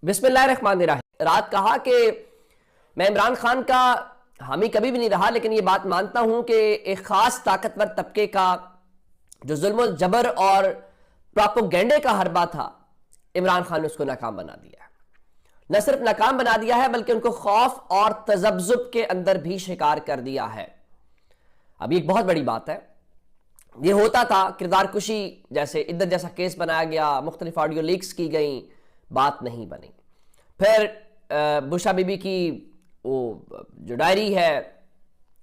بسم اللہ الرحمن الرحیم۔ رات کہا کہ میں عمران خان کا حامی کبھی بھی نہیں رہا، لیکن یہ بات مانتا ہوں کہ ایک خاص طاقتور طبقے کا جو ظلم و جبر اور پراپوگینڈے کا حربہ تھا، عمران خان نے اس کو ناکام بنا دیا ہے۔ نہ صرف ناکام بنا دیا ہے بلکہ ان کو خوف اور تذبذب کے اندر بھی شکار کر دیا ہے۔ اب یہ ایک بہت بڑی بات ہے۔ یہ ہوتا تھا کردار کشی جیسے عدت جیسا کیس بنایا گیا، مختلف آڈیو لیکس کی گئیں، بات نہیں بنی۔ پھر بشرا بی بی کی وہ جو ڈائری ہے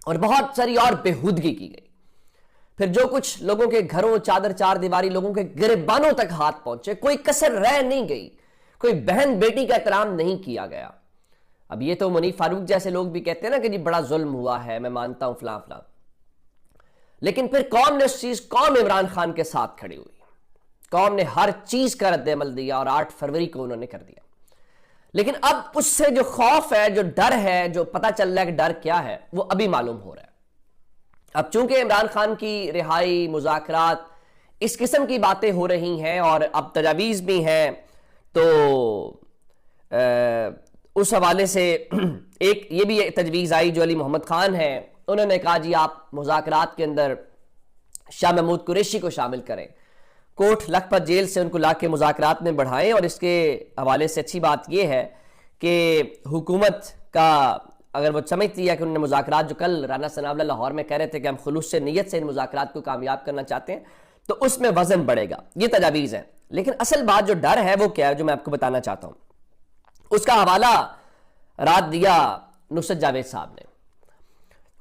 اور بہت ساری اور بےہودگی کی گئی۔ پھر جو کچھ لوگوں کے گھروں چادر چار دیواری لوگوں کے گریبانوں تک ہاتھ پہنچے، کوئی کسر رہ نہیں گئی، کوئی بہن بیٹی کا احترام نہیں کیا گیا۔ اب یہ تو منیف فاروق جیسے لوگ بھی کہتے ہیں نا کہ جی بڑا ظلم ہوا ہے، میں مانتا ہوں فلاں فلاں، لیکن پھر قوم نے اس چیز قوم عمران خان کے ساتھ کھڑی ہوئی، قوم نے ہر چیز کا رد عمل دیا اور 8 فروری کو انہوں نے کر دیا۔ لیکن اب اس سے جو خوف ہے، جو ڈر ہے، جو پتہ چل رہا ہے کہ ڈر کیا ہے، وہ ابھی معلوم ہو رہا ہے۔ اب چونکہ عمران خان کی رہائی، مذاکرات، اس قسم کی باتیں ہو رہی ہیں اور اب تجاویز بھی ہیں، تو اس حوالے سے ایک یہ بھی تجویز آئی جو علی محمد خان ہے، انہوں نے کہا جی آپ مذاکرات کے اندر شاہ محمود قریشی کو شامل کریں، کوٹ لکھپت جیل سے ان کو لا کے مذاکرات میں بڑھائیں۔ اور اس کے حوالے سے اچھی بات یہ ہے کہ حکومت کا اگر وہ سمجھتی ہے کہ انہوں نے مذاکرات جو کل رانا ثناء اللہ لاہور میں کہہ رہے تھے کہ ہم خلوص سے نیت سے ان مذاکرات کو کامیاب کرنا چاہتے ہیں، تو اس میں وزن بڑھے گا۔ یہ تجاویز ہے، لیکن اصل بات جو ڈر ہے وہ کیا ہے جو میں آپ کو بتانا چاہتا ہوں۔ اس کا حوالہ رات دیا نصرت جاوید صاحب نے۔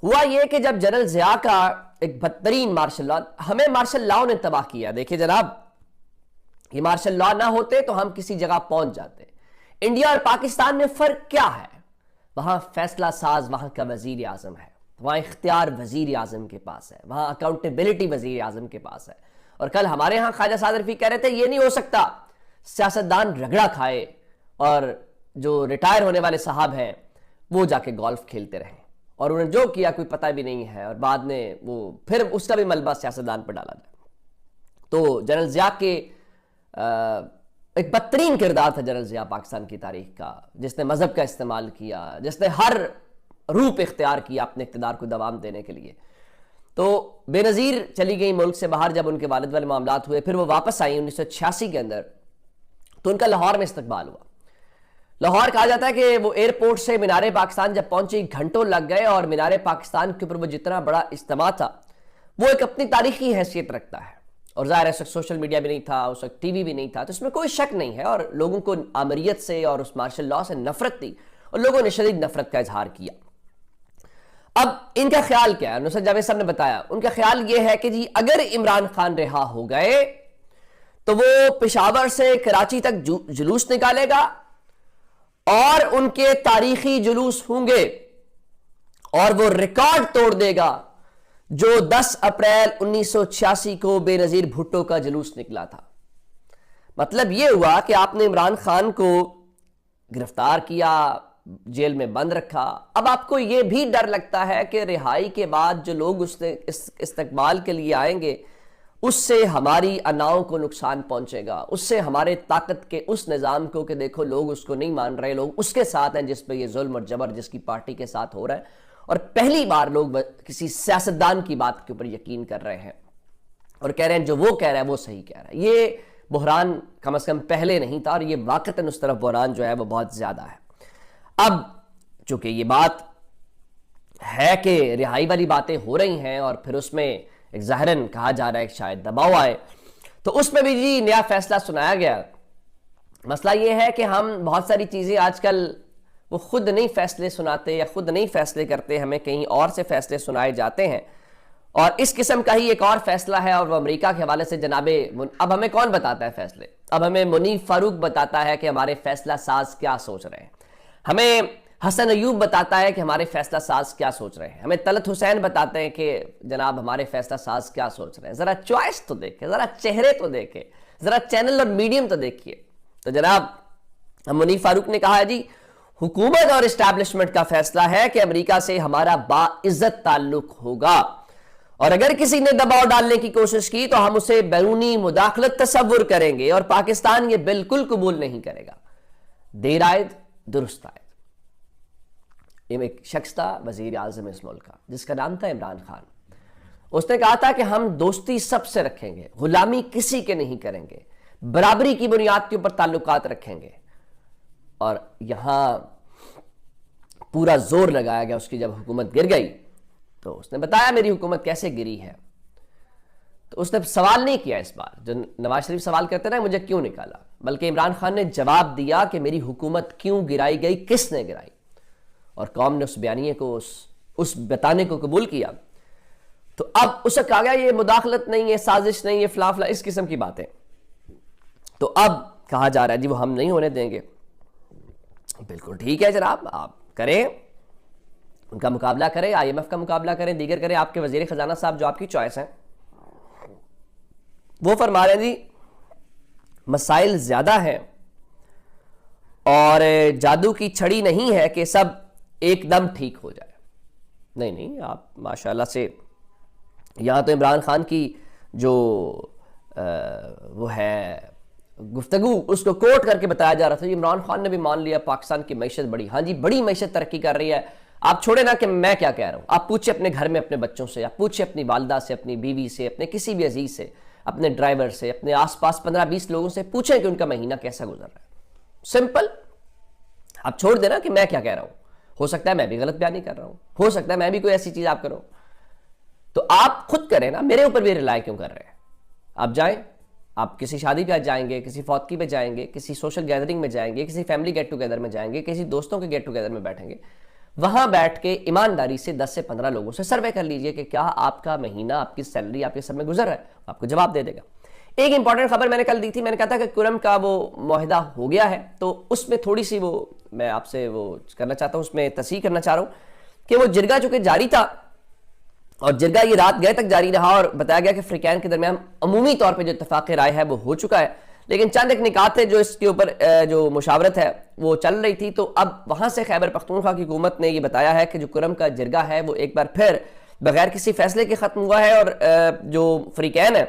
ہوا یہ کہ جب جنرل ضیاء کا ایک بدترین مارشل لا، ہمیں مارشل لاؤ نے تباہ کیا۔ دیکھیں جناب، یہ مارشل لا نہ ہوتے تو ہم کسی جگہ پہنچ جاتے۔ انڈیا اور پاکستان میں فرق کیا ہے؟ وہاں فیصلہ ساز وہاں کا وزیر اعظم ہے، وہاں اختیار وزیر اعظم کے پاس ہے، وہاں اکاؤنٹیبلٹی وزیر اعظم کے پاس ہے۔ اور کل ہمارے ہاں خواجہ سعد رفیع کہہ رہے تھے یہ نہیں ہو سکتا سیاستدان رگڑا کھائے اور جو ریٹائر ہونے والے صاحب ہیں وہ جا کے گولف کھیلتے رہیں، اور انہیں جو کیا کوئی پتہ بھی نہیں ہے، اور بعد میں وہ پھر اس کا بھی ملبہ سیاستدان پر ڈالا جائے۔ تو جنرل ضیاء کے ایک بدترین کردار تھا جنرل ضیاء پاکستان کی تاریخ کا، جس نے مذہب کا استعمال کیا، جس نے ہر روپ اختیار کیا اپنے اقتدار کو دوام دینے کے لیے۔ تو بے نظیر چلی گئی ملک سے باہر جب ان کے والد والے معاملات ہوئے، پھر وہ واپس آئیں 1986 کے اندر، تو ان کا لاہور میں استقبال ہوا۔ لاہور کہا جاتا ہے کہ وہ ایئرپورٹ سے مینار پاکستان جب پہنچی گھنٹوں لگ گئے، اور مینار پاکستان کے اوپر وہ جتنا بڑا اجتماع تھا وہ ایک اپنی تاریخی حیثیت رکھتا ہے، اور ظاہر ہے اس وقت سوشل میڈیا بھی نہیں تھا، اس وقت ٹی وی بھی نہیں تھا، تو اس میں کوئی شک نہیں ہے، اور لوگوں کو آمریت سے اور اس مارشل لا سے نفرت تھی، اور لوگوں نے شدید نفرت کا اظہار کیا۔ اب ان کا خیال کیا ہے؟ نصرت جاوید صاحب نے بتایا، ان کا خیال یہ ہے کہ جی اگر عمران خان رہا ہو گئے تو وہ پشاور سے کراچی تک جلوس نکالے گا، اور ان کے تاریخی جلوس ہوں گے، اور وہ ریکارڈ توڑ دے گا جو 10 اپریل 1986 کو بے نظیر بھٹو کا جلوس نکلا تھا۔ مطلب یہ ہوا کہ آپ نے عمران خان کو گرفتار کیا، جیل میں بند رکھا، اب آپ کو یہ بھی ڈر لگتا ہے کہ رہائی کے بعد جو لوگ اس استقبال کے لیے آئیں گے اس سے ہماری اناؤں کو نقصان پہنچے گا، اس سے ہمارے طاقت کے اس نظام کو کہ دیکھو لوگ اس کو نہیں مان رہے، لوگ اس کے ساتھ ہیں جس پہ یہ ظلم اور جبر جس کی پارٹی کے ساتھ ہو رہا ہے، اور پہلی بار لوگ کسی سیاستدان کی بات کے اوپر یقین کر رہے ہیں اور کہہ رہے ہیں جو وہ کہہ رہا ہے وہ صحیح کہہ رہا ہے۔ یہ بحران کم از کم پہلے نہیں تھا، اور یہ واقعتاً اس طرف بحران جو ہے وہ بہت زیادہ ہے۔ اب چونکہ یہ بات ہے کہ رہائی والی باتیں ہو رہی ہیں، اور پھر اس میں ایک ظاہراً کہا جا رہا ہے کہ شاید دباؤ آئے، تو اس میں بھی جی نیا فیصلہ سنایا گیا۔ مسئلہ یہ ہے کہ ہم بہت ساری چیزیں آج کل وہ خود نہیں فیصلے سناتے یا خود نہیں فیصلے کرتے، ہمیں کہیں اور سے فیصلے سنائے جاتے ہیں، اور اس قسم کا ہی ایک اور فیصلہ ہے، اور وہ امریکہ کے حوالے سے جناب اب ہمیں کون بتاتا ہے فیصلے؟ اب ہمیں منیف فاروق بتاتا ہے کہ ہمارے فیصلہ ساز کیا سوچ رہے ہیں، ہمیں حسن ایوب بتاتا ہے کہ ہمارے فیصلہ ساز کیا سوچ رہے ہیں، ہمیں طلعت حسین بتاتے ہیں کہ جناب ہمارے فیصلہ ساز کیا سوچ رہے ہیں۔ ذرا چوائس تو دیکھیں، ذرا چہرے تو دیکھیں، ذرا چینل اور میڈیم تو دیکھیے۔ تو جناب منیف فاروق نے کہا ہے جی حکومت اور اسٹیبلشمنٹ کا فیصلہ ہے کہ امریکہ سے ہمارا باعزت تعلق ہوگا، اور اگر کسی نے دباؤ ڈالنے کی کوشش کی تو ہم اسے بیرونی مداخلت تصور کریں گے، اور پاکستان یہ بالکل قبول نہیں کرے گا۔ دیر آئد درست آئد. ایک شخص تھا وزیر اعظم اس ملک کا جس کا نام تھا عمران خان. اس نے کہا تھا کہ ہم دوستی سب سے رکھیں گے, غلامی کسی کے نہیں کریں گے, برابری کی بنیاد کے اوپر تعلقات رکھیں گے. اور یہاں پورا زور لگایا گیا اس کی. جب حکومت گر گئی تو اس نے بتایا میری حکومت کیسے گری ہے. تو اس نے سوال نہیں کیا اس بار, جو نواز شریف سوال کرتے رہے مجھے کیوں نکالا, بلکہ عمران خان نے جواب دیا کہ میری حکومت کیوں گرائی گئی, کس نے گرائی. اور قوم نے اس بیانیے کو اس بتانے کو قبول کیا. تو اب اسے کہا گیا یہ مداخلت نہیں ہے, سازش نہیں ہے, فلا فلا اس قسم کی باتیں. تو اب کہا جا رہا ہے جی وہ ہم نہیں ہونے دیں گے. بالکل ٹھیک ہے جناب, آپ کریں, ان کا مقابلہ کریں, IMF کا مقابلہ کریں, دیگر کریں. آپ کے وزیر خزانہ صاحب جو آپ کی چوائس ہیں وہ فرما رہے ہیں جی مسائل زیادہ ہیں اور جادو کی چھڑی نہیں ہے کہ سب ایک دم ٹھیک ہو جائے. نہیں, آپ ماشاءاللہ سے یہاں تو عمران خان کی جو وہ ہے گفتگو اس کو کوٹ کر کے بتایا جا رہا تھا. عمران خان نے بھی مان لیا پاکستان کی معیشت بڑی, ہاں جی بڑی معیشت ترقی کر رہی ہے. آپ چھوڑے نا کہ میں کیا کہہ رہا ہوں, آپ پوچھیں اپنے گھر میں اپنے بچوں سے, آپ پوچھیں اپنی والدہ سے, اپنی بیوی سے, اپنے کسی بھی عزیز سے, اپنے ڈرائیور سے, اپنے آس پاس 15-20 لوگوں سے پوچھیں کہ ان کا مہینہ کیسا گزر رہا ہے. سمپل. آپ چھوڑ دینا کہ میں کیا کہہ رہا ہوں, ہو سکتا ہے میں بھی غلط بیانی کر رہا ہوں, ہو سکتا ہے میں بھی کوئی ایسی چیز آپ کروں. تو آپ خود کریں نا, میرے اوپر بھی ریلائی کیوں کر رہے ہیں. آپ جائیں, آپ کسی شادی پہ جائیں گے, کسی فوتگی پہ جائیں گے, کسی سوشل گیدرنگ میں جائیں گے, کسی فیملی گیٹ ٹوگیدر میں جائیں گے, کسی دوستوں کے گیٹ ٹوگیدر میں بیٹھیں گے, وہاں بیٹھ کے ایمانداری سے 10 سے 15 لوگوں سے سروے کر لیجئے کہ کیا آپ کا مہینہ, آپ کی سیلری آپ کے سر میں گزر رہا ہے. آپ کو جواب دے دے گا. ایک امپورٹنٹ خبر میں نے کل دی تھی, میں نے کہا تھا کہ کرم کا وہ معاہدہ ہو گیا ہے, تو اس میں تھوڑی سی وہ میں آپ سے وہ کرنا چاہتا ہوں, اس میں تصحیح کرنا چاہ رہا ہوں کہ وہ جرگہ چونکہ جاری تھا اور جرگہ یہ رات گئے تک جاری رہا, اور بتایا گیا کہ فریقین کے درمیان عمومی طور پہ جو اتفاق رائے ہے وہ ہو چکا ہے, لیکن چند ایک نکات تھے جو اس کے اوپر جو مشاورت ہے وہ چل رہی تھی. تو اب وہاں سے خیبر پختونخوا کی حکومت نے یہ بتایا ہے کہ جو کرم کا جرگہ ہے وہ ایک بار پھر بغیر کسی فیصلے کے ختم ہوا ہے, اور جو فریقین ہیں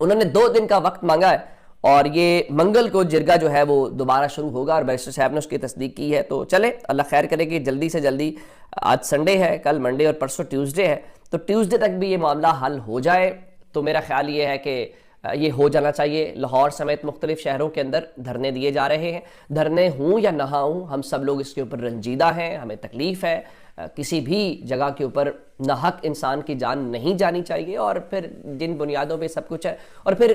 انہوں نے 2 دن کا وقت مانگا ہے, اور یہ منگل کو جرگہ جو ہے وہ دوبارہ شروع ہوگا, اور بیرسٹر صاحب نے اس کی تصدیق کی ہے. تو چلے اللہ خیر کرے کہ جلدی سے جلدی, آج سنڈے ہے, کل منڈے اور پرسوں ٹیوزڈے ہے, تو ٹیوزڈے تک بھی یہ معاملہ حل ہو جائے. تو میرا خیال یہ ہے کہ یہ ہو جانا چاہیے. لاہور سمیت مختلف شہروں کے اندر دھرنے دیے جا رہے ہیں, دھرنے ہوں یا نہ ہوں ہم سب لوگ اس کے اوپر رنجیدہ ہیں, ہمیں تکلیف ہے. کسی بھی جگہ کے اوپر ناحق انسان کی جان نہیں جانی چاہیے, اور پھر جن بنیادوں پہ سب کچھ ہے, اور پھر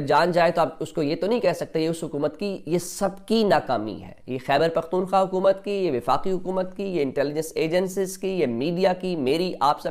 جان جائے تو آپ اس کو یہ تو نہیں کہہ سکتے یہ اس حکومت کی, یہ سب کی ناکامی ہے. یہ خیبر پختونخوا حکومت کی, یہ وفاقی حکومت کی, یہ انٹیلیجنس ایجنسیز کی, یہ میڈیا کی, میری, آپ سب